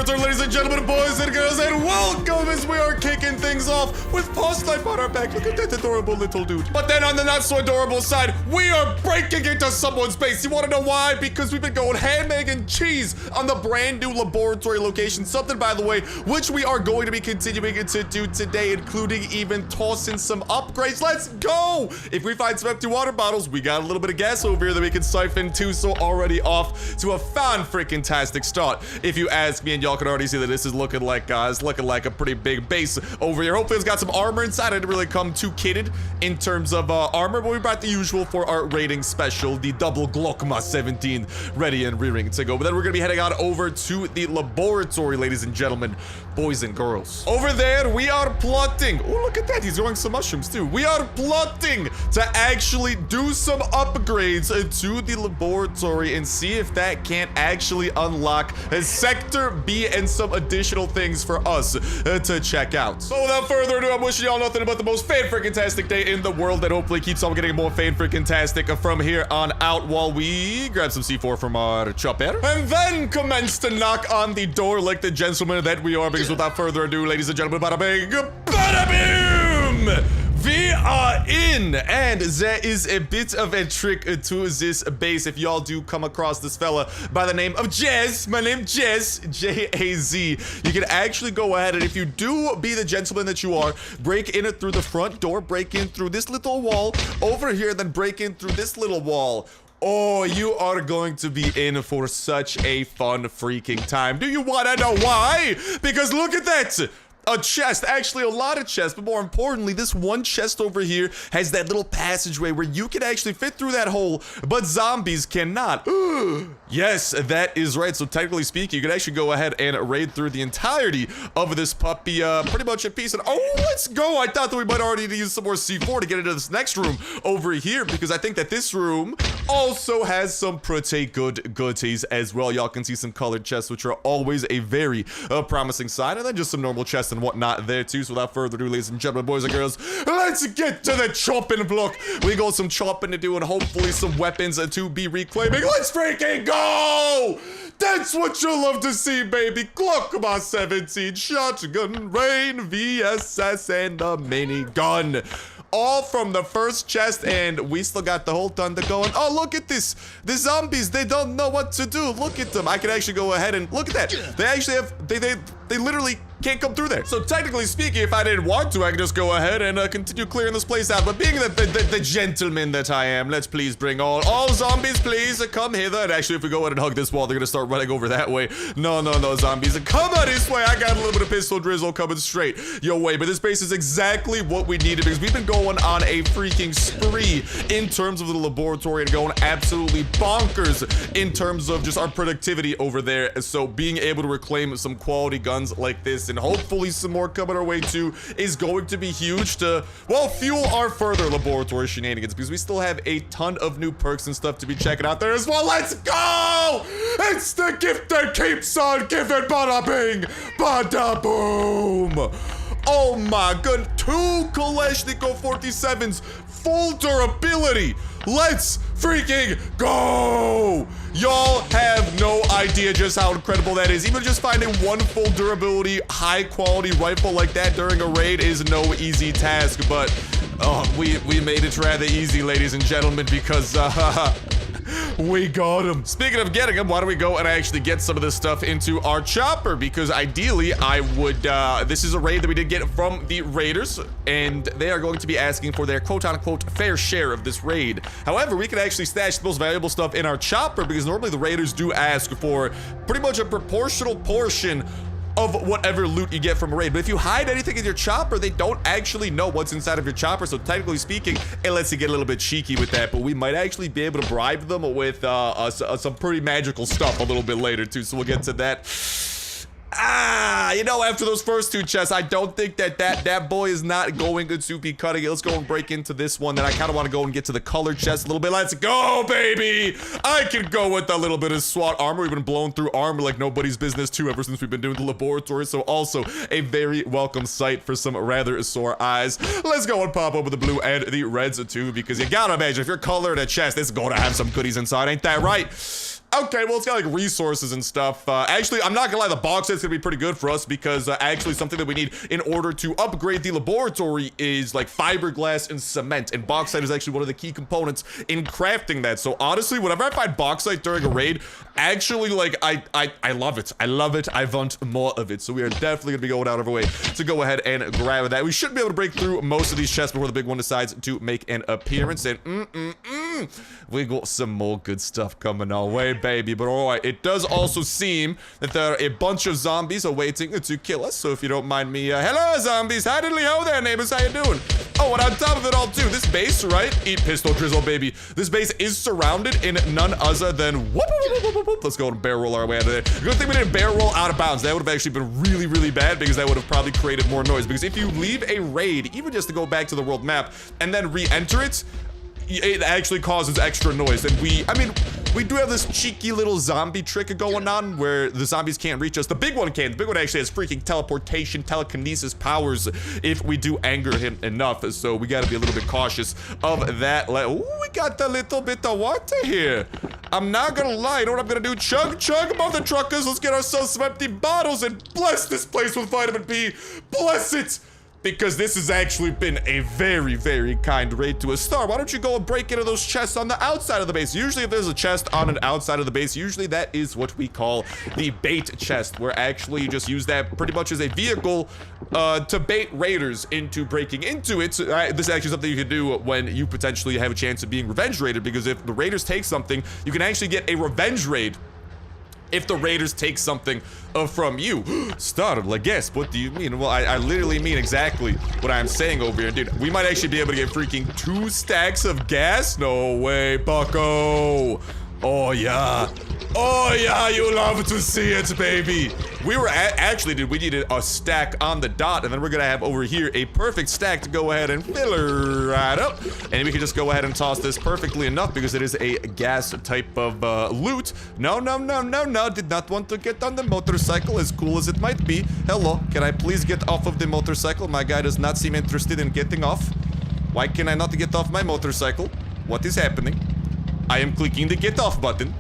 Laboratory, ladies and gentlemen, boys and girls, and welcome as we are kicking things off with Starsnipe on our back. Look at that adorable little dude. But then on the not so adorable side, we are breaking into someone's base. You want to know why? Because we've been going ham, egg, and cheese on the brand new laboratory location. Something, by the way, which we are going to be continuing to do today, including even tossing some upgrades. Let's go! If we find some empty water bottles, we got a little bit of gas over here that we can siphon too, so already off to a fan-freaking-tastic start. If you ask me, and y'all can already see that this is looking like a pretty big base over here. Hopefully it's got some armor inside. I didn't really come too kitted in terms of armor, but we brought the usual for our rating special, the double Glockma 17 ready and rearing to go. But then we're gonna be heading on over to the laboratory, ladies and gentlemen, boys and girls. Over there, we are plotting. Oh, look at that. He's growing some mushrooms too. We are plotting to actually do some upgrades to the laboratory and see if that can't actually unlock a Sector B and some additional things for us to check out. So without further ado, I'm wishing y'all nothing but the most fan-freaking-tastic day in the world that hopefully keeps on getting more fan-freaking-tastic from here on out while we grab some C4 from our chopper and then commence to knock on the door like the gentleman that we are, because without further ado, ladies and gentlemen, bada bing, bada boom! We are in, and there is a bit of a trick to this base. If y'all do come across this fella by the name of Jez, my name Jez, J-A-Z, you can actually go ahead and if you do be the gentleman that you are, break in through the front door, break in through this little wall over here, then break in through this little wall. Oh, you are going to be in for such a fun freaking time. Do you want to know why? Because look at that. A chest, actually a lot of chests, but more importantly, this one chest over here has that little passageway where you can actually fit through that hole, but zombies cannot. Yes, that is right. So technically speaking, you can actually go ahead and raid through the entirety of this puppy, pretty much in peace. And oh, let's go. I thought that we might already need to use some more C4 to get into this next room over here, because I think that this room also has some pretty good goodies as well. Y'all can see some colored chests, which are always a very promising sign, and then just some normal chests and whatnot there too. So without further ado, ladies and gentlemen, boys and girls, let's get to the chopping block. We got some chopping to do and hopefully some weapons to be reclaiming. Let's freaking go! That's what you'll love to see, baby. Glockma 17, shotgun, rain, VSS, and a minigun. All from the first chest, and we still got the whole thunder going. Oh, look at this. The zombies, they don't know what to do. Look at them. I can actually go ahead and look at that. They actually have, they literally can't come through there. So technically speaking, if I didn't want to, I could just go ahead and continue clearing this place out. But being the gentleman that I am, let's please bring all zombies, please come hither. And actually, if we go ahead and hug this wall, they're gonna start running over that way. No, zombies, come on this way. I got a little bit of pistol drizzle coming straight your way. But this base is exactly what we needed, because we've been going on a freaking spree in terms of the laboratory and going absolutely bonkers in terms of just our productivity over there. So being able to reclaim some quality guns like this, and hopefully some more coming our way too, is going to be huge to, well, fuel our further laboratory shenanigans, because we still have a ton of new perks and stuff to be checking out there as well. Let's go! It's the gift that keeps on giving. Bada bing, bada boom. Oh my god, 2 Kalashnikov 47s, full durability. Let's freaking go! Y'all have no idea just how incredible that is. Even just finding one full durability, high quality rifle like that during a raid is no easy task, but we made it rather easy, ladies and gentlemen, because we got him. Speaking of getting him, why don't we go and actually get some of this stuff into our chopper? Because ideally, I would, this is a raid that we did get from the raiders, and they are going to be asking for their quote-unquote fair share of this raid. However, we can actually stash the most valuable stuff in our chopper, because normally the raiders do ask for pretty much a proportional portion of whatever loot you get from a raid. But if you hide anything in your chopper, they don't actually know what's inside of your chopper. So technically speaking, it lets you get a little bit cheeky with that, but we might actually be able to bribe them with some pretty magical stuff a little bit later too. So we'll get to that. You know, after those first 2 chests, I don't think that boy is not going to be cutting it. Let's go and break into this one. Then I kind of want to go and get to the colored chest a little bit. Let's go, baby! I can go with a little bit of SWAT armor. We've been blowing through armor like nobody's business too ever since we've been doing the laboratory. So also a very welcome sight for some rather sore eyes. Let's go and pop open the blue and the reds too, because you gotta imagine if you're colored a chest, it's gonna have some goodies inside. Ain't that right? Okay, well, it's got like resources and stuff. Actually, I'm not gonna lie, the bauxite's gonna be pretty good for us because actually something that we need in order to upgrade the laboratory is like fiberglass and cement, and bauxite is actually one of the key components in crafting that. So honestly, whenever I find bauxite during a raid, actually, like, I love it. I love it. I want more of it. So we are definitely gonna be going out of our way to go ahead and grab that. We should be able to break through most of these chests before the big one decides to make an appearance. And we got some more good stuff coming our way, baby. But all right, it does also seem that there are a bunch of zombies awaiting to kill us. So if you don't mind me, hello zombies, how there, neighbors, how you doing? Oh, and on top of it all too, this base, right? Eat pistol drizzle, baby. This base is surrounded in none other than let's go and barrel roll our way out of there. Good thing we didn't barrel roll out of bounds. That would have actually been really, really bad because that would have probably created more noise. Because if you leave a raid, even just to go back to the world map and then re-enter it, it actually causes extra noise. And we do have this cheeky little zombie trick going on where the zombies can't reach us. The big one can. The big one actually has freaking teleportation, telekinesis powers if we do anger him enough. So we gotta be a little bit cautious of that. Ooh, we got a little bit of water here. I'm not gonna lie, you know what I'm gonna do? Chug, mother truckers. Let's get ourselves some empty bottles and bless this place with vitamin B. Bless it! Because this has actually been a very, very kind raid to a star. Why don't you go and break into those chests on the outside of the base? Usually if there's a chest on an outside of the base, usually that is what we call the bait chest, where actually you just use that pretty much as a vehicle to bait raiders into breaking into it. This is actually something you can do when you potentially have a chance of being revenge raided, because if the raiders take something, you can actually get a revenge raid if the raiders take something from you. Startled, I guess. What do you mean? Well, I literally mean exactly what I'm saying over here. Dude, we might actually be able to get freaking 2 stacks of gas? No way, bucko. Oh, yeah. Oh, yeah, you love to see it, baby. We were actually, dude, we needed a stack on the dot, and then we're gonna have over here a perfect stack to go ahead and fill her right up. And we can just go ahead and toss this perfectly enough because it is a gas type of loot. No, did not want to get on the motorcycle, as cool as it might be. Hello, can I please get off of the motorcycle? My guy does not seem interested in getting off. Why can I not get off my motorcycle? What is happening? I am clicking the get off button.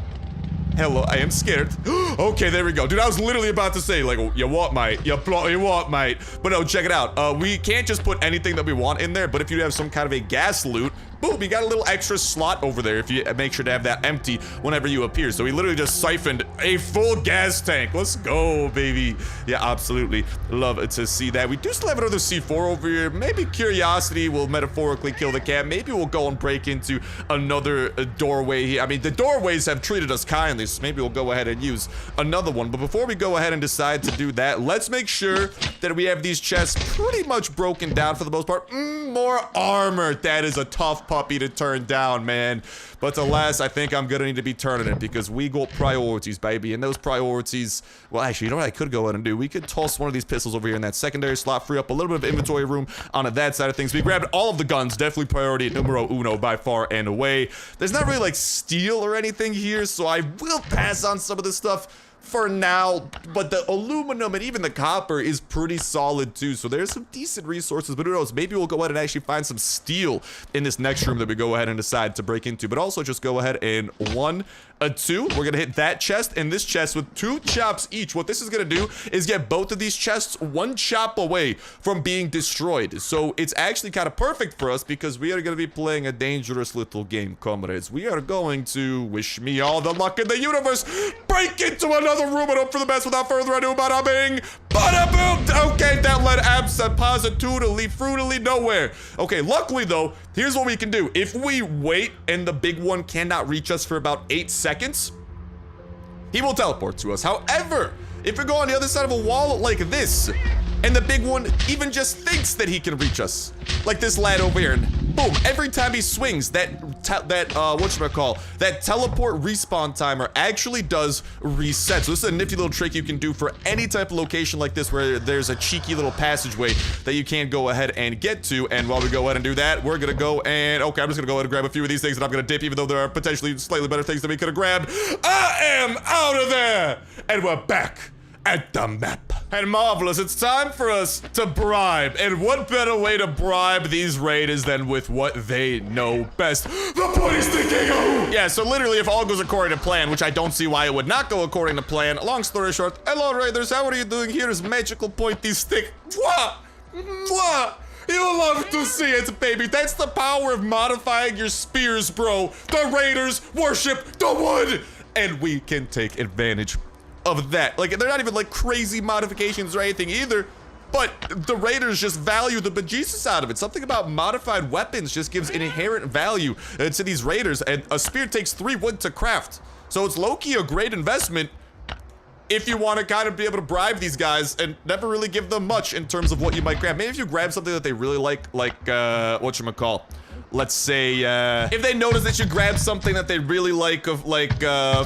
Hello, I am scared. Okay, there we go. Dude, I was literally about to say, like, you what, mate? You what, mate? But no, check it out. We can't just put anything that we want in there, but if you have some kind of a gas loot, boom, you got a little extra slot over there if you make sure to have that empty whenever you appear. So we literally just siphoned a full gas tank. Let's go, baby. Yeah, absolutely. Love to see that. We do still have another C4 over here. Maybe curiosity will metaphorically kill the cat. Maybe we'll go and break into another doorway here. I mean, the doorways have treated us kindly, so maybe we'll go ahead and use another one. But before we go ahead and decide to do that, let's make sure that we have these chests pretty much broken down for the most part. More armor. That is a tough puppy to turn down, man. But alas, I think I'm gonna need to be turning it because we got priorities, baby. And those priorities, well, actually, you know what I could go ahead and do? We could toss one of these pistols over here in that secondary slot, free up a little bit of inventory room on that side of things. We grabbed all of the guns, definitely priority numero uno by far and away. There's not really like steel or anything here, so I will pass on some of this stuff for now, but the aluminum and even the copper is pretty solid too, so there's some decent resources. But who knows, maybe we'll go ahead and actually find some steel in this next room that we go ahead and decide to break into. But also just go ahead and 1, 2, we're gonna hit that chest and this chest with 2 chops each. What this is gonna do is get both of these chests 1 chop away from being destroyed. So it's actually kind of perfect for us because we are gonna be playing a dangerous little game, comrades. We are going to, wish me all the luck in the universe, break into another room and hope for the best. Without further ado, bada bing, bada boom. Okay, that led absolutely frutily nowhere. Okay, luckily though, here's what we can do. If we wait and the big one cannot reach us for about 8 seconds, he will teleport to us. However, if we go on the other side of a wall like this, and the big one even just thinks that he can reach us, like this lad over here, and boom, every time he swings, that teleport respawn timer actually does reset. So this is a nifty little trick you can do for any type of location like this where there's a cheeky little passageway that you can't go ahead and get to. And while we go ahead and do that, we're gonna go and, okay, I'm just gonna go ahead and grab a few of these things and I'm gonna dip, even though there are potentially slightly better things that we could have grabbed. I am out of there, and we're back at the map. and marvelous. It's time for us to bribe. And what better way to bribe these raiders than with what they know best? The pointy stick ego! Yeah, so literally if all goes according to plan, which I don't see why it would not go according to plan. Long story short, hello raiders, how are you doing? Here's magical pointy stick. Mwah! Mwah! You'll love to see it, baby. That's the power of modifying your spears, bro. The raiders worship the wood, and we can take advantage of that. Like, they're not even like crazy modifications or anything either, but the raiders just value the bejesus out of it. Something about modified weapons just gives an inherent value to these raiders, and a spear takes 3 wood to craft. So it's low-key a great investment if you want to kind of be able to bribe these guys and never really give them much in terms of what you might grab. Maybe if you grab something that they really like whatchamacall. Let's say, if they notice that you grab something that they really like of,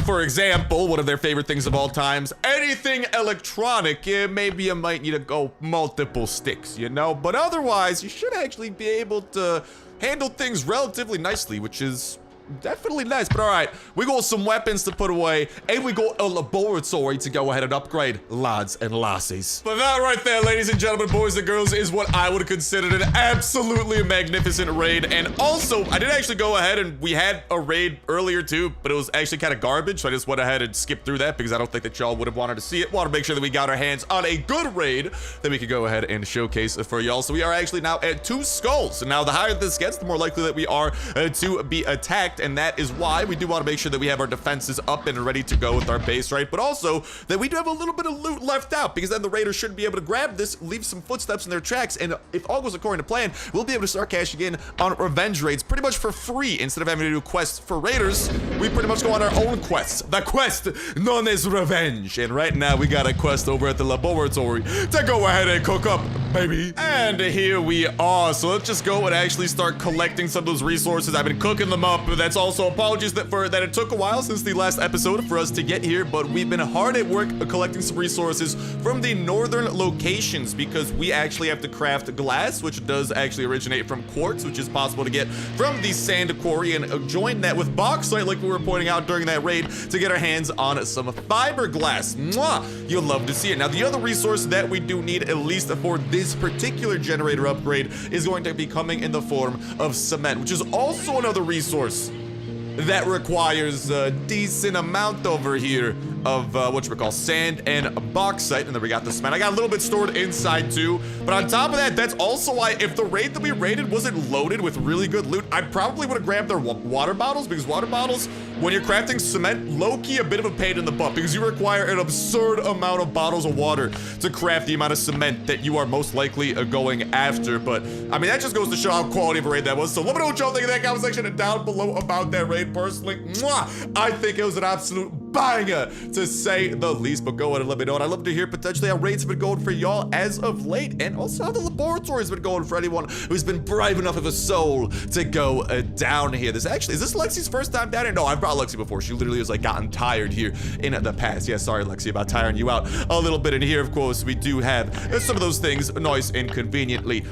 for example, one of their favorite things of all times, anything electronic, maybe you might need to go multiple sticks, you know? But otherwise, you should actually be able to handle things relatively nicely, which is definitely nice. But all right, we got some weapons to put away, and we got a laboratory to go ahead and upgrade, lads and lassies. But that right there, ladies and gentlemen, boys and girls, is what I would consider an absolutely magnificent raid. And also, I did actually go ahead and we had a raid earlier too, but it was actually kind of garbage, so I just went ahead and skipped through that because I don't think that y'all would have wanted to see it. Want to make sure that we got our hands on a good raid that we could go ahead and showcase for y'all. So we are actually now at 2 skulls. And now the higher this gets, the more likely that we are to be attacked. And that is why we do want to make sure that we have our defenses up and ready to go with our base, right? But also that we do have a little bit of loot left out, because then the raiders should be able to grab this, leave some footsteps in their tracks, and if all goes according to plan, we'll be able to start cashing in on revenge raids pretty much for free. Instead of having to do quests for raiders, we pretty much go on our own quests. The quest known as revenge. And right now we got a quest over at the laboratory to go ahead and cook up, baby. And here we are. So let's just go and actually start collecting some of those resources. I've been cooking them up, but that's also apologies that it took a while since the last episode for us to get here, but we've been hard at work collecting some resources from the northern locations, because we actually have to craft glass, which does actually originate from quartz, which is possible to get from the sand quarry, and join that with bauxite, like we were pointing out during that raid, to get our hands on some fiberglass. Mwah! You'll love to see it. Now, the other resource that we do need, at least for this particular generator upgrade, is going to be coming in the form of cement, which is also another resource that requires a decent amount over here of sand and bauxite. And then we got the cement. I got a little bit stored inside too, but on top of that, that's also why if the raid that we raided wasn't loaded with really good loot, I probably would have grabbed their water bottles, because water bottles, when you're crafting cement, low-key a bit of a pain in the butt, because you require an absurd amount of bottles of water to craft the amount of cement that you are most likely going after. But I mean, that just goes to show how quality of a raid that was. So let me know what y'all think of that comment section down below about that raid. Personally, I think it was an absolute banger, to say the least. But go ahead and let me know, and I'd love to hear potentially how raids have been going for y'all as of late, and also how the laboratory has been going for anyone who's been brave enough of a soul to go down here. Is this Lexi's first time down here? No, I've brought Lexi before. She literally has like gotten tired here in the past. Yeah, sorry Lexi about tiring you out a little bit. In here, of course, we do have some of those things nice and conveniently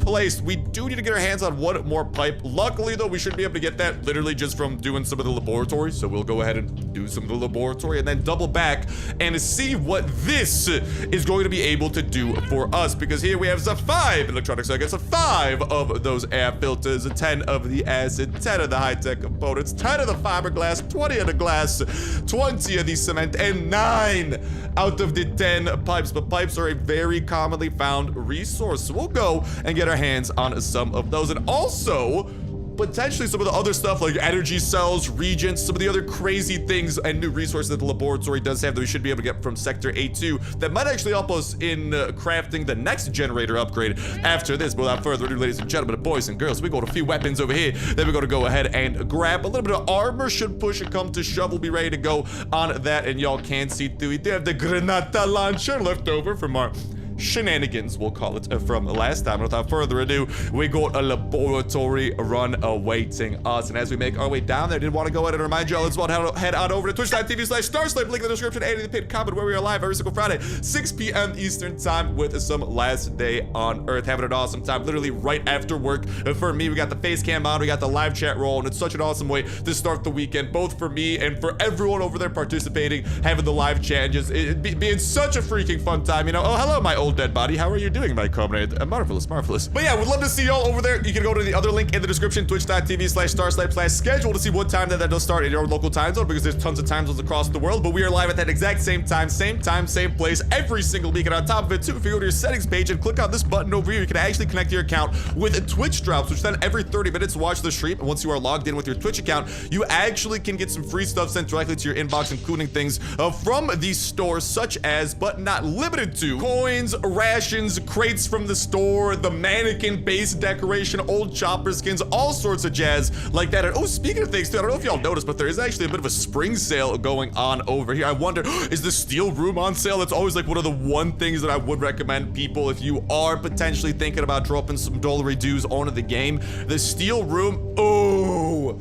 placed. We do need to get our hands on one more pipe. Luckily though, we should be able to get that literally just from doing some of the laboratory. So we'll go ahead and do some of the laboratory and then double back and see what this is going to be able to do for us, because here we have some 5 electronic circuits, 5 of those air filters, 10 of the acid, 10 of the high-tech components, 10 of the fiberglass, 20 of the glass, 20 of the cement, and 9 out of the 10 pipes. But pipes are a very commonly found resource, so we'll go and get our hands on some of those, and also potentially some of the other stuff like energy cells, regents, some of the other crazy things and new resources that the laboratory does have that we should be able to get from Sector A2 that might actually help us in crafting the next generator upgrade after this. But without further ado, ladies and gentlemen, boys and girls, we got a few weapons over here that we're going to go ahead and grab. A little bit of armor should push and come to shove. We'll be ready to go on that, and y'all can see through. We do have the Granata launcher left over from our shenanigans, we'll call it, from last time. Without further ado, we got a laboratory run awaiting us. And as we make our way down there, I did want to go ahead and remind you all, let's head on over to twitch.tv/Starsnipe, link in the description and in the pinned comment, where we are live every single Friday, 6 p.m. Eastern time with some last day on Earth. Having an awesome time, literally right after work. For me, we got the face cam on, we got the live chat roll, and it's such an awesome way to start the weekend, both for me and for everyone over there participating, having the live chat, and just being such a freaking fun time, you know. Oh, hello, my old dead body. How are you doing, my comrade? Marvelous, marvelous. But yeah, we'd love to see y'all over there. You can go to the other link in the description, twitch.tv/Starsnipe/schedule, to see what time that does start in your local time zone, because there's tons of time zones across the world. But we are live at that exact same time, same place, every single week. And on top of it, too, if you go to your settings page and click on this button over here, you can actually connect your account with Twitch drops, which then every 30 minutes watch the stream. And once you are logged in with your Twitch account, you actually can get some free stuff sent directly to your inbox, including things from these stores, such as, but not limited to, coins, rations, crates from the store, the mannequin base decoration, old chopper skins, all sorts of jazz like that. And oh, speaking of things too, I don't know if y'all noticed, but there is actually a bit of a spring sale going on over here. I wonder, is the steel room on sale? That's always like one of the things that I would recommend people if you are potentially thinking about dropping some dollary dues onto the game. The steel room, oh,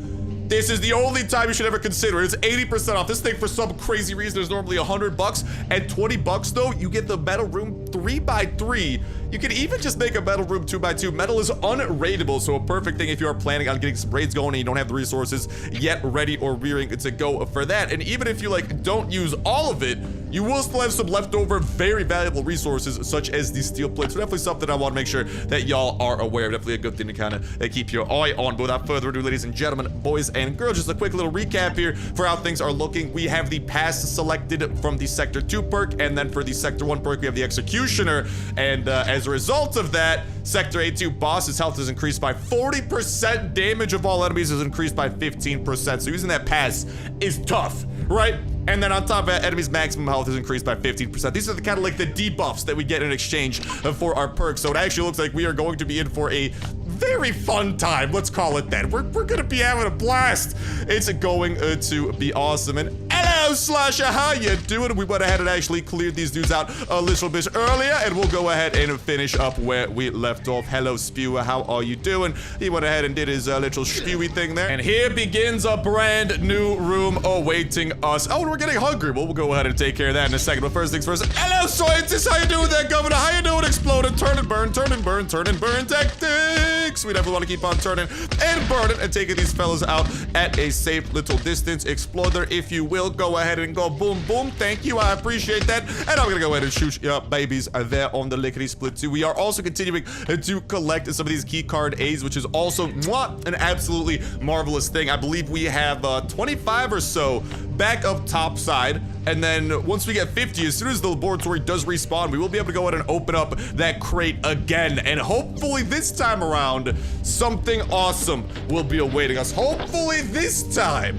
this is the only time you should ever consider it. It's 80% off. This thing, for some crazy reason, is normally $100. At $20 though, you get the metal room 3x3. You can even just make a metal room 2x2. Metal is unraidable, so a perfect thing if you are planning on getting some raids going and you don't have the resources yet ready or rearing to go for that. And even if you like don't use all of it, you will still have some leftover very valuable resources, such as these steel plates. So definitely something I want to make sure that y'all are aware of. Definitely a good thing to kind of keep your eye on. But without further ado, ladies and gentlemen, boys and girls, just a quick little recap here for how things are looking. We have the pass selected from the Sector 2 perk, and then for the Sector 1 perk, we have the Executioner. And as a result of that, Sector A2 Boss's health is increased by 40%. Damage of all enemies is increased by 15%. So using that pass is tough, right? And then on top of that, enemies' maximum health is increased by 15%. These are the kind of like the debuffs that we get in exchange for our perks. So it actually looks like we are going to be in for a very fun time. Let's call it that. We're gonna be having a blast. It's going to be awesome. And hello, Slasher, how you doing? We went ahead and actually cleared these dudes out a little bit earlier, and we'll go ahead and finish up where we left off. Hello, Spewer, how are you doing? He went ahead and did his little spewy thing there. And here begins a brand new room awaiting us. Oh, and we're getting hungry. Well, we'll go ahead and take care of that in a second. But first things first. Hello, scientists, how you doing there, Governor? How you doing, Exploding? Turn and burn, turn and burn, turn and burn tactics. We definitely want to keep on turning and burning and taking these fellas out at a safe little distance. Exploder, if you will, go ahead and go boom, boom. Thank you, I appreciate that. And I'm gonna go ahead and shoot your babies there on the lickety split too. We are also continuing to collect some of these key card A's, which is also an absolutely marvelous thing. I believe we have 25 or so back up top side. And then once we get 50, as soon as the laboratory does respawn, we will be able to go ahead and open up that crate again. And hopefully this time around, something awesome will be awaiting us. Hopefully this time,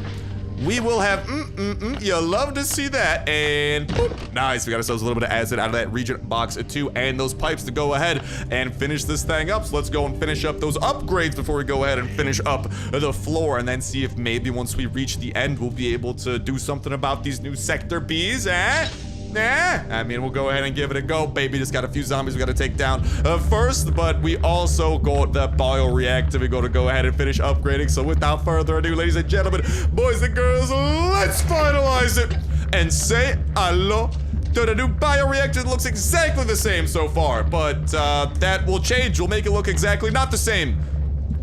we will have, you'll love to see that. And boop, nice, we got ourselves a little bit of acid out of that Regent box too, and those pipes to go ahead and finish this thing up. So let's go and finish up those upgrades before we go ahead and finish up the floor, and then see if maybe once we reach the end, we'll be able to do something about these new Sector Bs, I mean, we'll go ahead and give it a go, baby. Just got a few zombies we got to take down first, but we also got that bioreactor we got to go ahead and finish upgrading. So without further ado, ladies and gentlemen, boys and girls, let's finalize it and say hello to the new bioreactor. It looks exactly the same so far, but that will change. We'll make it look exactly not the same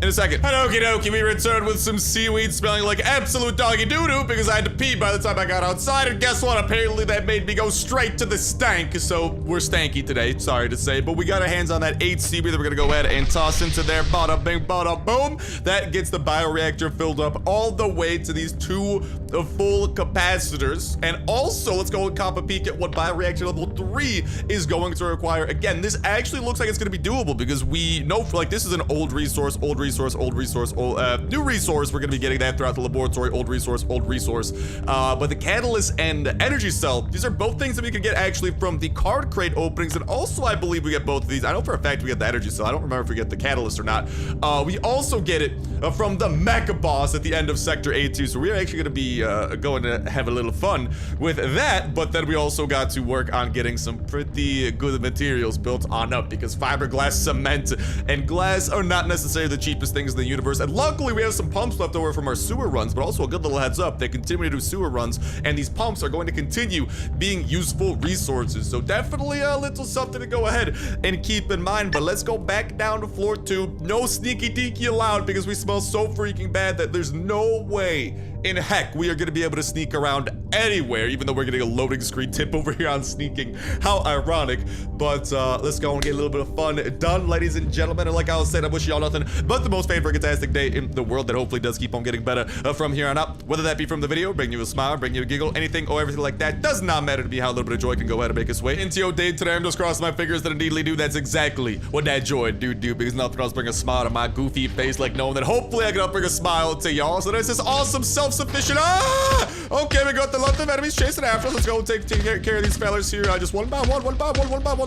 in a second. Okie dokie, we returned with some seaweed smelling like absolute doggy doo-doo because I had to pee by the time I got outside, and guess what? Apparently that made me go straight to the stank, so we're stanky today, sorry to say, but we got our hands on that 8 seaweed that we're gonna go ahead and toss into there. Bada bing, bada boom. That gets the bioreactor filled up all the way to these 2 full capacitors. And also, let's go and cop a peek at what bioreactor level 3 is going to require. Again, this actually looks like it's gonna be doable because we know, like, this is an old resource resource, old resource, new resource. We're gonna be getting that throughout the laboratory, old resource, old resource. But the catalyst and the energy cell, these are both things that we can get actually from the card crate openings, and also I believe we get both of these. I know for a fact we get the energy cell. I don't remember if we get the catalyst or not. We also get it from the Mecha Boss at the end of Sector A2, so we're actually gonna be going to have a little fun with that, but then we also got to work on getting some pretty good materials built on up, because fiberglass, cement, and glass are not necessarily the cheapest things in the universe, and luckily we have some pumps left over from our sewer runs, but also a good little heads up, they continue to do sewer runs, and these pumps are going to continue being useful resources, so definitely a little something to go ahead and keep in mind. But let's go back down to floor 2. No sneaky deaky allowed, because we smell so freaking bad that there's no way in heck we are going to be able to sneak around anywhere, even though we're getting a loading screen tip over here on sneaking. How ironic. But let's go and get a little bit of fun done, ladies and gentlemen. And like I was saying, I wish y'all nothing but the most favorite fantastic day in the world that hopefully does keep on getting better from here on out. Whether that be from the video, bring you a smile, bring you a giggle, anything or everything like that, does not matter to me. How a little bit of joy can go ahead and make its way into your day today. I'm just crossing my fingers that indeedly do. That's exactly what that joy do, because nothing else bring a smile to my goofy face like knowing that hopefully I can bring a smile to y'all. So there's this awesome self-sufficient. Okay, we got the lot of enemies chasing after us. Let's go take care of these fellas here. Just one by one.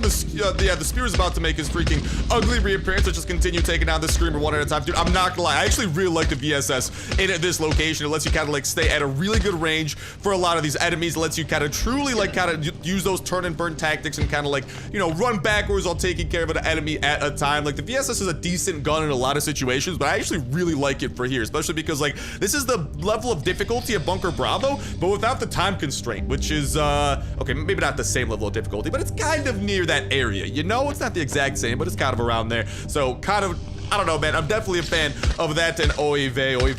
The spear is about to make his freaking ugly reappearance. Let's just continue taking down the screamer one at a time. Dude, I'm not gonna lie. I actually really like the VSS in this location. It lets you kind of like stay at a really good range for a lot of these enemies. It lets you kind of truly like kind of use those turn and burn tactics and kind of like, you know, run backwards while taking care of an enemy at a time. Like the VSS is a decent gun in a lot of situations, but I actually really like it for here, especially because like this is the level of difficulty of Bunker Bravo, but without the time constraint, which is okay, maybe not the same level of difficulty, but it's kind of near that area, you know? It's not the exact same, but it's kind of around there. So kind of, I don't know, man. I'm definitely a fan of that. And oy vey, we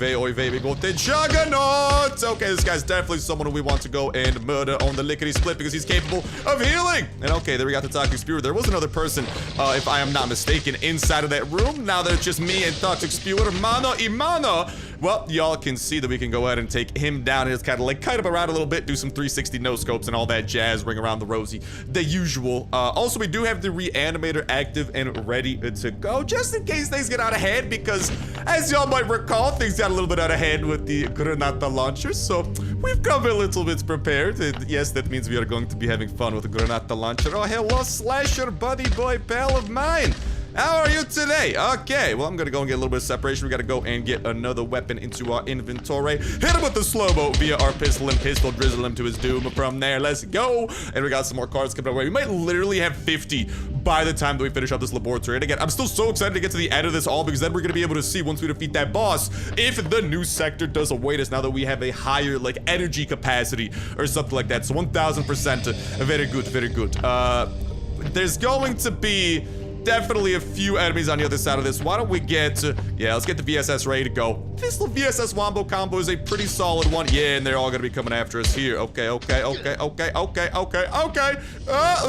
go to Juggernaut. Okay, this guy's definitely someone who we want to go and murder on the lickety split because he's capable of healing. And okay, there we got the Toxic Spewer. There was another person, if I am not mistaken, inside of that room. Now that it's just me and Toxic Spewer, mano y mano. Well, y'all can see that we can go ahead and take him down and just kind of like kite him around a little bit, do some 360 no scopes and all that jazz, ring around the rosy, the usual. Also, we do have the reanimator active and ready to go, just in case things get out of hand, because as y'all might recall, things got a little bit out of hand with the Granata launchers, so we've come a little bit prepared. And yes, that means we are going to be having fun with the Granata launcher. Oh, hello, Slasher, buddy boy, pal of mine. How are you today? Okay, well, I'm gonna go and get a little bit of separation. We gotta go and get another weapon into our inventory. Hit him with the slow-mo via our pistol and pistol drizzle him to his doom from there. Let's go. And we got some more cards coming our way. We might literally have 50 by the time that we finish up this laboratory. And again, I'm still so excited to get to the end of this all, because then we're gonna be able to see once we defeat that boss if the new sector does await us now that we have a higher like energy capacity or something like that. So 1000%, very good, very good. There's going to be definitely a few enemies on the other side of this. Why don't we get, yeah, let's get the VSS ready to go. This little VSS wombo combo is a pretty solid one. Yeah, and they're all gonna be coming after us here. Okay. Let's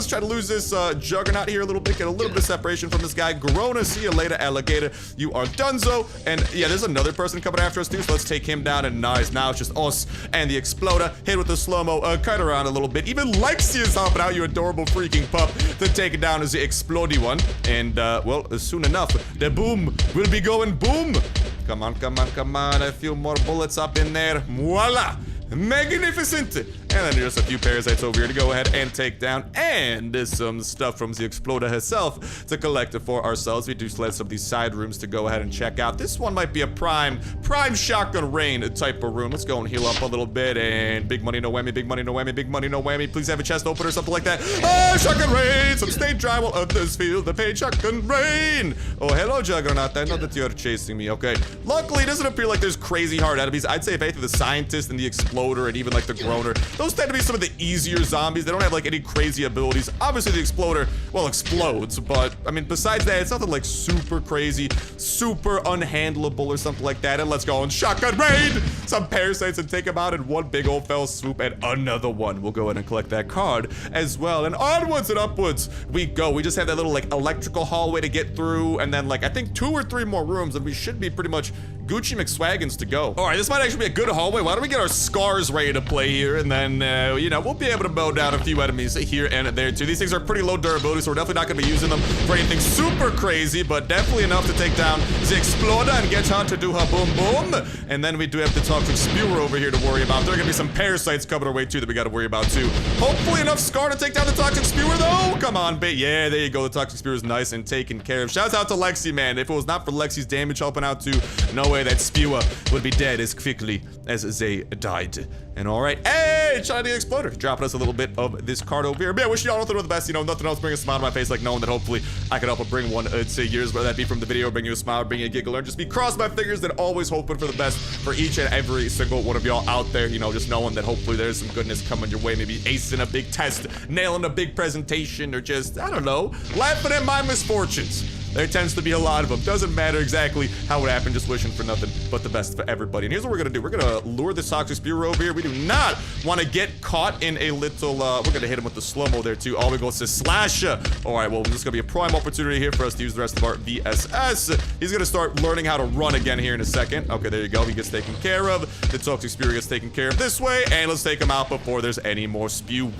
try to lose this Juggernaut here a little bit, get a little bit of separation from this guy. Grona, see you later, alligator. You are donezo. And yeah, there's another person coming after us too, so let's take him down. And nice, now it's just us and the Exploder. Hit with the slow-mo, kite around a little bit. Even Lexi is helping out, you adorable freaking pup, to take it down as the Explodey one. And, well, soon enough, the boom will be going boom. Come on. A few more bullets up in there. Voila. Magnificent. And then there's a few parasites over here to go ahead and take down. And there's some stuff from the Exploder herself to collect it for ourselves. We do still have some of these side rooms to go ahead and check out. This one might be a prime shotgun rain type of room. Let's go and heal up a little bit. And big money, no whammy, big money, no whammy, big money, no whammy. Please have a chest opener or something like that. Oh, shotgun rain. Some state drywall of this field. The paid shotgun rain. Oh, hello, Juggernaut. I know that you're chasing me. Okay. Luckily, it doesn't appear like there's crazy hard enemies. I'd say if anything, the Scientist and the Exploder and even like the Groaner, those tend to be some of the easier zombies. They don't have like any crazy abilities. Obviously the Exploder, well, explodes, but I mean, besides that, it's nothing like super crazy, super unhandleable or something like that. And let's go and shotgun raid some parasites and take them out in one big old fell swoop. And another one. We'll go ahead and collect that card as well. And onwards and upwards we go. We just have that little like electrical hallway to get through, and then like I think 2 or 3 more rooms, and we should be pretty much Gucci McSwaggins to go. All right, this might actually be a good hallway. Why don't we get our scars ready to play here, and then then, you know, we'll be able to mow down a few enemies here and there, too. These things are pretty low durability, so we're definitely not going to be using them for anything super crazy, but definitely enough to take down the Exploder and get her to do her boom boom. And then we do have the Toxic Spewer over here to worry about. There are going to be some parasites coming our way, too, that we got to worry about, too. Hopefully enough Scar to take down the Toxic Spewer, though. Come on, bait. Yeah, there you go. The Toxic Spewer is nice and taken care of. Shouts out to Lexi, man. If it was not for Lexi's damage helping out, too, no way that Spewer would be dead as quickly as they died. And all right, hey, Shiny Exploder, dropping us a little bit of this card over here. But yeah, wish y'all nothing but the best. You know, nothing else bring a smile to my face like knowing that hopefully I can help bring one to yours, whether that be from the video, bring you a smile, bring you a giggle, or just be cross my fingers and always hoping for the best for each and every single one of y'all out there. You know, just knowing that hopefully there's some goodness coming your way. Maybe acing a big test, nailing a big presentation, or just, I don't know, laughing at my misfortunes. There tends to be a lot of them. Doesn't matter exactly how it happened, just wishing for nothing but the best for everybody. And here's what we're gonna do. We're gonna lure this Toxic Spear over here. We do not want to get caught in a little, we're gonna hit him with the slow-mo there too. All we go is slash. All right, well, this is gonna be a prime opportunity here for us to use the rest of our VSS. He's gonna start learning how to run again here in a second. Okay, there you go. He gets taken care of. The Toxic Spear gets taken care of this way. And let's take him out before there's any more spew.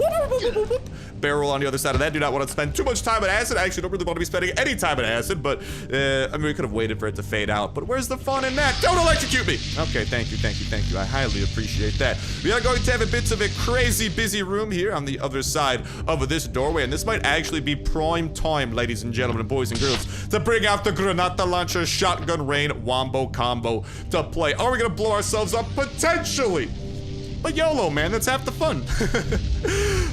Barrel on the other side of that. Do not want to spend too much time at acid. I actually don't really want to be spending any time at acid, but I mean, we could have waited for it to fade out, but where's the fun in that? Don't electrocute me! Okay, thank you, thank you, thank you. I highly appreciate that. We are going to have a bit of a crazy busy room here on the other side of this doorway, and this might actually be prime time, ladies and gentlemen, boys and girls, to bring out the Granata Launcher Shotgun Rain Wombo combo to play. Are we gonna blow ourselves up? Potentially! But YOLO, man, that's half the fun.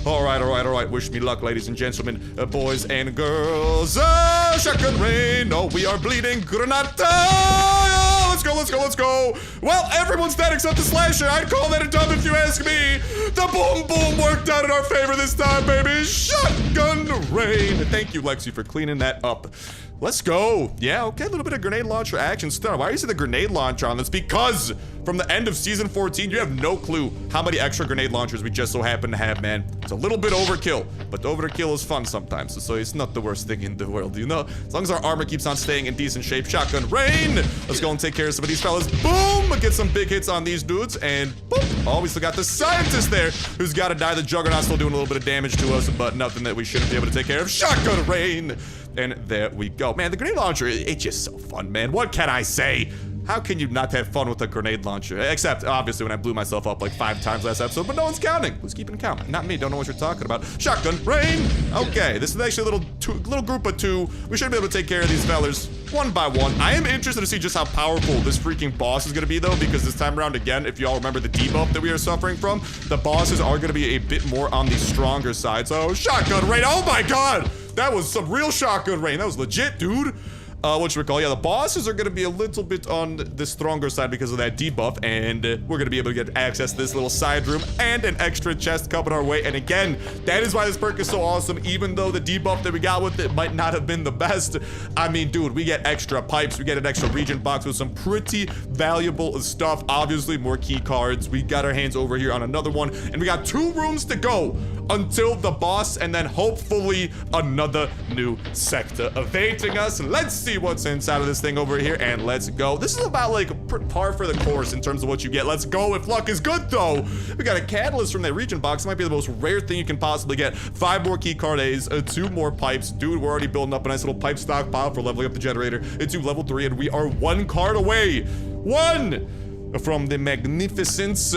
All right. Wish me luck, ladies and gentlemen, boys and girls. Shotgun rain. Oh, we are bleeding. Granata. Oh, let's go. Well, everyone's dead except the slasher. I'd call that a dub if you ask me. The boom boom worked out in our favor this time, baby. Shotgun rain. Thank you, Lexi, for cleaning that up. Let's go. Yeah, okay, a little bit of grenade launcher action still. Why are you saying the grenade launcher on this? Because from the end of season 14, you have no clue how many extra grenade launchers we just so happen to have, man. It's a little bit overkill, but overkill is fun sometimes, so it's not the worst thing in the world, you know? As long as our armor keeps on staying in decent shape. Shotgun rain. Let's go and take care of some of these fellas. Boom! Get some big hits on these dudes, and boom! Oh, we still got the scientist there who's got to die. The Juggernaut's still doing a little bit of damage to us, but nothing that we shouldn't be able to take care of. Shotgun rain. And there we go. Man, the grenade launcher, it's just so fun, man. What can I say? How can you not have fun with a grenade launcher? Except, obviously, when I blew myself up like 5 times last episode, but no one's counting. Who's keeping count? Not me. Don't know what you're talking about. Shotgun rain. Okay, this is actually a little group of 2. We should be able to take care of these fellers one by one. I am interested to see just how powerful this freaking boss is going to be, though, because this time around, again, if y'all remember the debuff that we are suffering from, the bosses are going to be a bit more on the stronger side. So, shotgun rain. Oh, my God. That was some real shotgun rain. That was legit, dude. Whatchamacallit? Yeah, the bosses are going to be a little bit on the stronger side because of that debuff, and we're going to be able to get access to this little side room and an extra chest coming our way. And again, that is why this perk is so awesome, even though the debuff that we got with it might not have been the best. I mean, dude, we get extra pipes, we get an extra region box with some pretty valuable stuff. Obviously, more key cards. We got our hands over here on another one, and we got 2 rooms to go until the boss, and then hopefully another new sector awaiting us. Let's see what's inside of this thing over here, and let's go. This is about like par for the course in terms of what you get. Let's go if luck is good, though. We got a catalyst from that region box. It might be the most rare thing you can possibly get. 5 more key card A's, 2 more pipes. Dude, we're already building up a nice little pipe stockpile for leveling up the generator into level 3, and we are 1 card away. 1 from the magnificence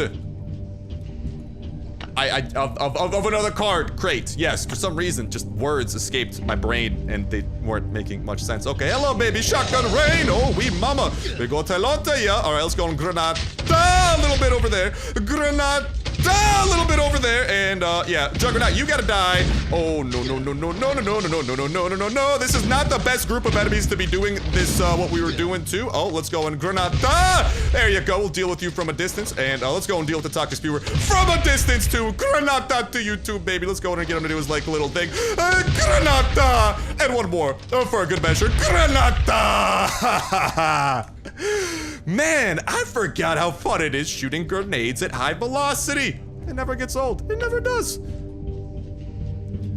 of another card crate. Yes, for some reason, just words escaped my brain and they weren't making much sense. Okay, hello, baby. Shotgun rain. Oh, we mama. We go Telota, yeah. All right, let's go on Granata. A little bit over there. Granata. A little bit over there, and yeah, Juggernaut, you gotta die. Oh no. This is not the best group of enemies to be doing this, what we were doing too. Oh, let's go and Granata. There you go. We'll deal with you from a distance, and let's go and deal with the Toxic Spewer from a distance too. Granata to you too, baby. Let's go in and get him to do his like little thing. Granata, and 1 more for a good measure. Granata. Man, I forgot how fun it is shooting grenades at high velocity. It never gets old. It never does.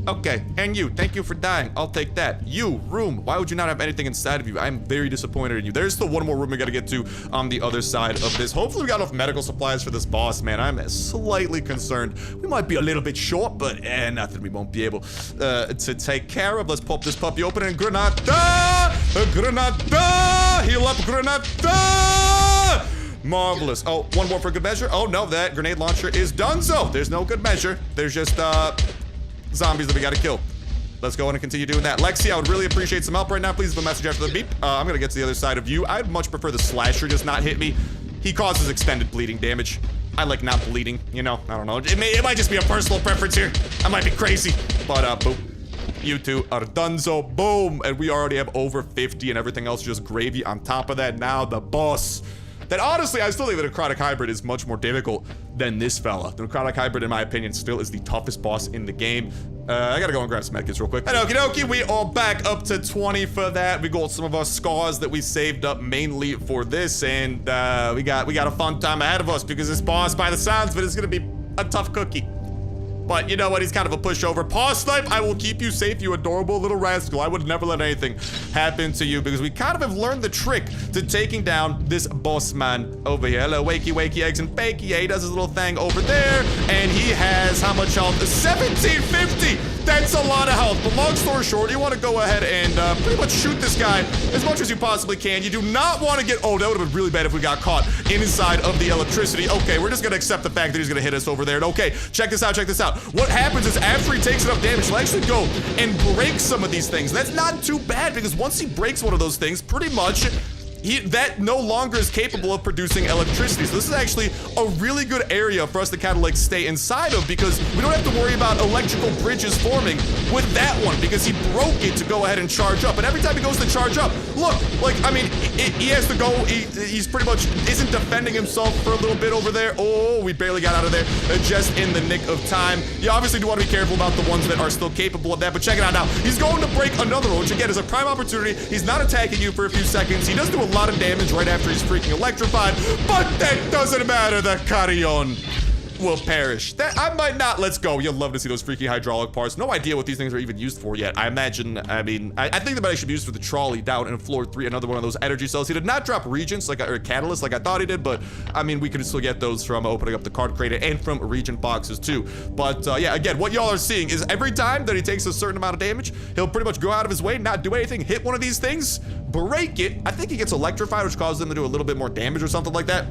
Okay, and you, thank you for dying. I'll take that. You, room, why would you not have anything inside of you? I'm very disappointed in you. There's still one more room we gotta get to on the other side of this. Hopefully we got enough medical supplies for this boss, man. I'm slightly concerned. We might be a little bit short, but nothing we won't be able to take care of. Let's pop this puppy open and Granada! Granada! Heal up, Granada! Marvelous. Oh, one more for good measure. Oh no, that grenade launcher is done. So there's no good measure. There's just zombies that we gotta kill. Let's go on and continue doing that. Lexi, I would really appreciate some help right now. Please leave a message after the beep. I'm gonna get to the other side of you. I'd much prefer the slasher just not hit me. He causes extended bleeding damage. I like not bleeding, you know? I don't know. It might just be a personal preference here. I might be crazy. But boop. You two are donezo. Boom. And we already have over 50 and everything else just gravy on top of that. Now the boss. That honestly, I still think the Necrotic Hybrid is much more difficult than this fella. The Necrotic Hybrid, in my opinion, still is the toughest boss in the game. I gotta go and grab some medkits real quick. And okie dokie, we are back up to 20 for that. We got some of our scars that we saved up mainly for this, and we got a fun time ahead of us because this boss, by the sounds of it, is gonna be a tough cookie. But you know what? He's kind of a pushover. Starsnipe, I will keep you safe, you adorable little rascal. I would never let anything happen to you because we kind of have learned the trick to taking down this boss man over here. Hello, wakey, wakey, eggs and bakey. Yeah, he does his little thing over there. And he has how much health? 1750! That's a lot of health. But long story short, you want to go ahead and pretty much shoot this guy as much as you possibly can. You do not want to get... Oh, that would have been really bad if we got caught inside of the electricity. Okay, we're just going to accept the fact that he's going to hit us over there. And okay, check this out, check this out. What happens is after he takes enough damage, he'll actually go and break some of these things. That's not too bad because once he breaks one of those things, pretty much that no longer is capable of producing electricity. So this is actually a really good area for us to kind of like stay inside of because we don't have to worry about electrical bridges forming with that one because he broke it to go ahead and charge up. And every time he goes to charge up, look, like, I mean, he has to go, he's pretty much isn't defending himself for a little bit over there. Oh, we barely got out of there just in the nick of time. You obviously do want to be careful about the ones that are still capable of that, but check it out now. He's going to break another one, which again is a prime opportunity. He's not attacking you for a few seconds. He does do a lot of damage right after he's freaking electrified, but that doesn't matter. The Carrion will perish. That I might not. Let's go. You'll love to see those freaking hydraulic parts. No idea what these things are even used for yet. I imagine, I think they might actually be used for the trolley down in floor 3, another one of those energy cells. He did not drop regents or catalysts like I thought he did, but I mean, we could still get those from opening up the card crate and from regent boxes too. But yeah, again, what y'all are seeing is every time that he takes a certain amount of damage, he'll pretty much go out of his way, not do anything, hit one of these things, break it. I think he gets electrified, which causes him to do a little bit more damage or something like that.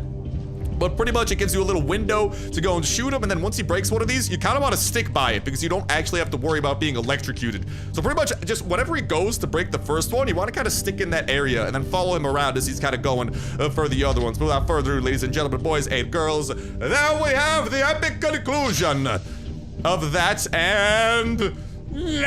But pretty much it gives you a little window to go and shoot him, and then once he breaks one of these, you kind of want to stick by it because you don't actually have to worry about being electrocuted. So pretty much just whenever he goes to break the first one, you want to kind of stick in that area and then follow him around as he's kind of going for the other ones. But without further ado, ladies and gentlemen, boys and girls, there we have the epic conclusion of that, and no!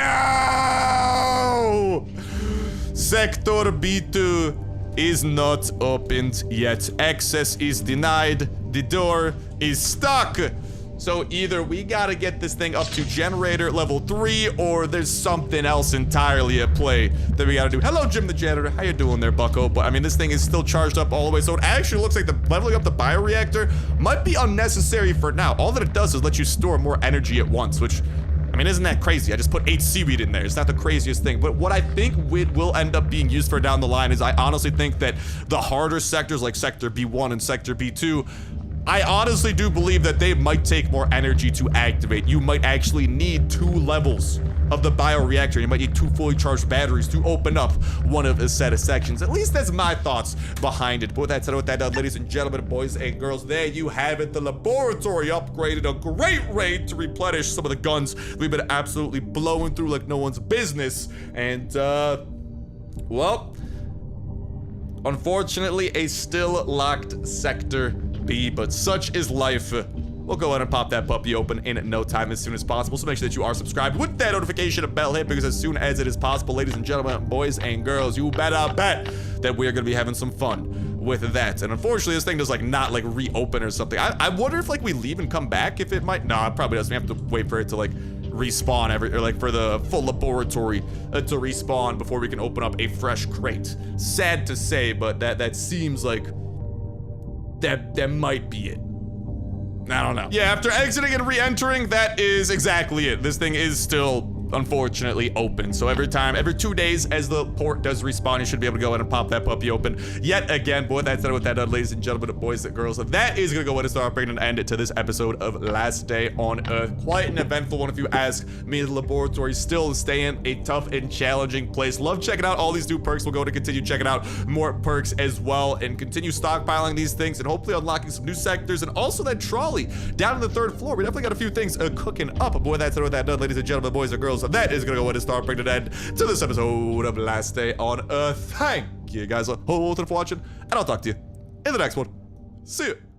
Sector B2 is not opened yet. Access is denied. The door is stuck. So either we gotta get this thing up to generator level 3 or there's something else entirely at play that we gotta do. Hello, Jim the janitor. How you doing there, bucko? But I mean, this thing is still charged up all the way. So it actually looks like the leveling up the bioreactor might be unnecessary for now. All that it does is let you store more energy at once, which, I mean, isn't that crazy? I just put 8 seaweed in there. It's not the craziest thing. But what I think will end up being used for down the line is I honestly think that the harder sectors like Sector B1 and Sector B2, I honestly do believe that they might take more energy to activate. You might actually need 2 levels of the bioreactor. You might need 2 fully charged batteries to open up one of a set of sections. At least that's my thoughts behind it. But with that said, ladies and gentlemen, boys and girls, there you have it. The laboratory upgraded, a great raid to replenish some of the guns we've been absolutely blowing through like no one's business. And, well, unfortunately, a still locked Sector B, but such is life. We'll go ahead and pop that puppy open in no time as soon as possible. So make sure that you are subscribed with that notification bell hit, because as soon as it is possible, ladies and gentlemen, boys and girls, you better bet that we are going to be having some fun with that. And unfortunately, this thing does like not like reopen or something. I wonder if like we leave and come back, if it might. No, it probably doesn't. We have to wait for it to like respawn or like for the full laboratory to respawn before we can open up a fresh crate. Sad to say, but that seems like that might be it. I don't know. Yeah, after exiting and re-entering, that is exactly it. This thing is still unfortunately open. So every 2 days as the port does respawn, you should be able to go ahead and pop that puppy open yet again. Boy, that's it with that, ladies and gentlemen, boys and girls. That is gonna go ahead and start bringing an end to this episode of Last Day on Earth. Quite an eventful one, if you ask me. The laboratory still staying a tough and challenging place. Love checking out all these new perks. We'll go to continue checking out more perks as well and continue stockpiling these things and hopefully unlocking some new sectors and also that trolley down on the 3rd floor. We definitely got a few things cooking up. Boy, that's it with that done, ladies and gentlemen, boys and girls. That is gonna go ahead and start bringing an end to this episode of Last Day on Earth. Thank you guys for watching, and I'll talk to you in the next one. See you.